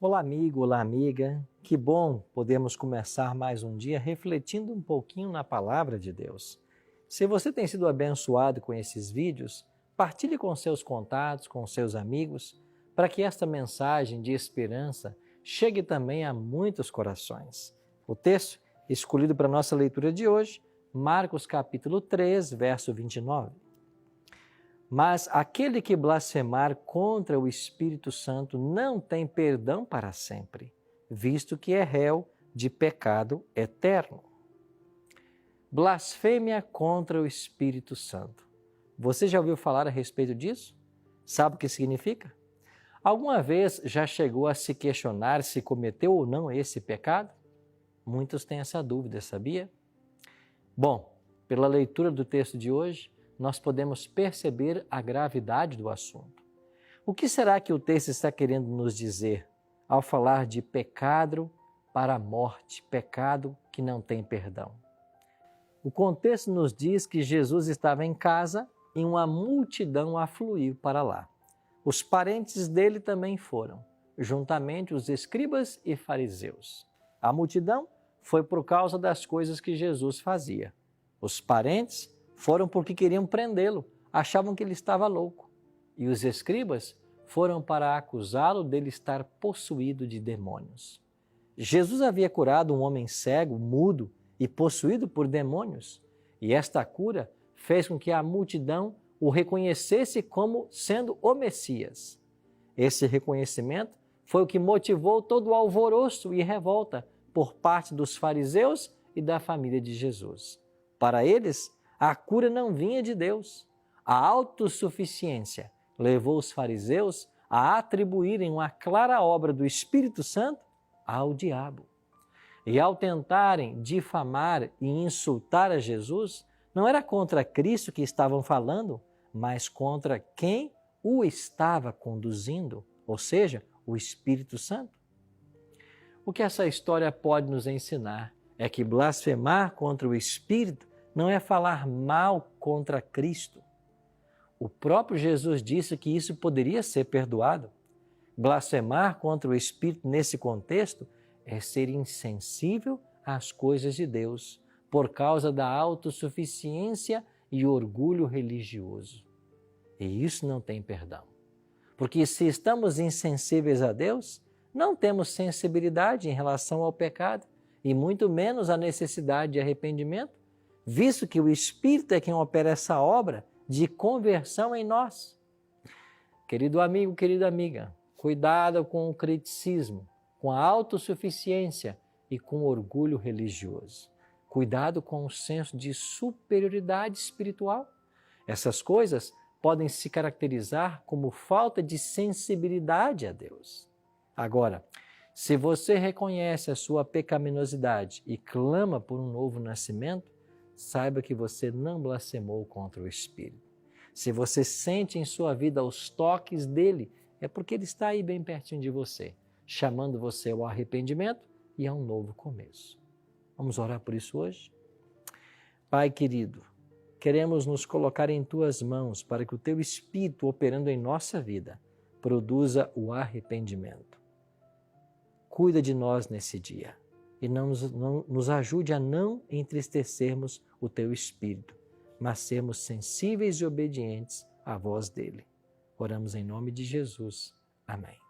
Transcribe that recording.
Olá, amigo, olá, amiga. Que bom podermos começar mais um dia refletindo um pouquinho na palavra de Deus. Se você tem sido abençoado com esses vídeos, partilhe com seus contatos, com seus amigos, para que esta mensagem de esperança chegue também a muitos corações. O texto escolhido para a nossa leitura de hoje, Marcos capítulo 3, verso 29. Mas aquele que blasfemar contra o Espírito Santo não tem perdão para sempre, visto que é réu de pecado eterno. Blasfêmia contra o Espírito Santo. Você já ouviu falar a respeito disso? Sabe o que significa? Alguma vez já chegou a se questionar se cometeu ou não esse pecado? Muitos têm essa dúvida, sabia? Bom, pela leitura do texto de hoje, nós podemos perceber a gravidade do assunto. O que será que o texto está querendo nos dizer ao falar de pecado para a morte, pecado que não tem perdão? O contexto nos diz que Jesus estava em casa e uma multidão afluiu para lá. Os parentes dele também foram, juntamente os escribas e fariseus. A multidão foi por causa das coisas que Jesus fazia. Os parentes foram porque queriam prendê-lo, achavam que ele estava louco. E os escribas foram para acusá-lo dele estar possuído de demônios. Jesus havia curado um homem cego, mudo e possuído por demônios. E esta cura fez com que a multidão o reconhecesse como sendo o Messias. Esse reconhecimento foi o que motivou todo o alvoroço e revolta por parte dos fariseus e da família de Jesus. Para eles, a cura não vinha de Deus. A autossuficiência levou os fariseus a atribuírem uma clara obra do Espírito Santo ao diabo. E ao tentarem difamar e insultar a Jesus, não era contra Cristo que estavam falando, mas contra quem o estava conduzindo, ou seja, o Espírito Santo. O que essa história pode nos ensinar é que blasfemar contra o Espírito não é falar mal contra Cristo. O próprio Jesus disse que isso poderia ser perdoado. Blasfemar contra o Espírito nesse contexto é ser insensível às coisas de Deus por causa da autossuficiência e orgulho religioso. E isso não tem perdão. Porque se estamos insensíveis a Deus, não temos sensibilidade em relação ao pecado e muito menos a necessidade de arrependimento, visto que o Espírito é quem opera essa obra de conversão em nós. Querido amigo, querida amiga, cuidado com o criticismo, com a autossuficiência e com o orgulho religioso. Cuidado com o senso de superioridade espiritual. Essas coisas podem se caracterizar como falta de sensibilidade a Deus. Agora, se você reconhece a sua pecaminosidade e clama por um novo nascimento, saiba que você não blasfemou contra o Espírito. Se você sente em sua vida os toques dele, é porque ele está aí bem pertinho de você, chamando você ao arrependimento e a um novo começo. Vamos orar por isso hoje? Pai querido, queremos nos colocar em Tuas mãos para que o Teu Espírito, operando em nossa vida, produza o arrependimento. Cuida de nós nesse dia e não nos ajude a não entristecermos o Teu Espírito, mas sermos sensíveis e obedientes à voz dEle. Oramos em nome de Jesus. Amém.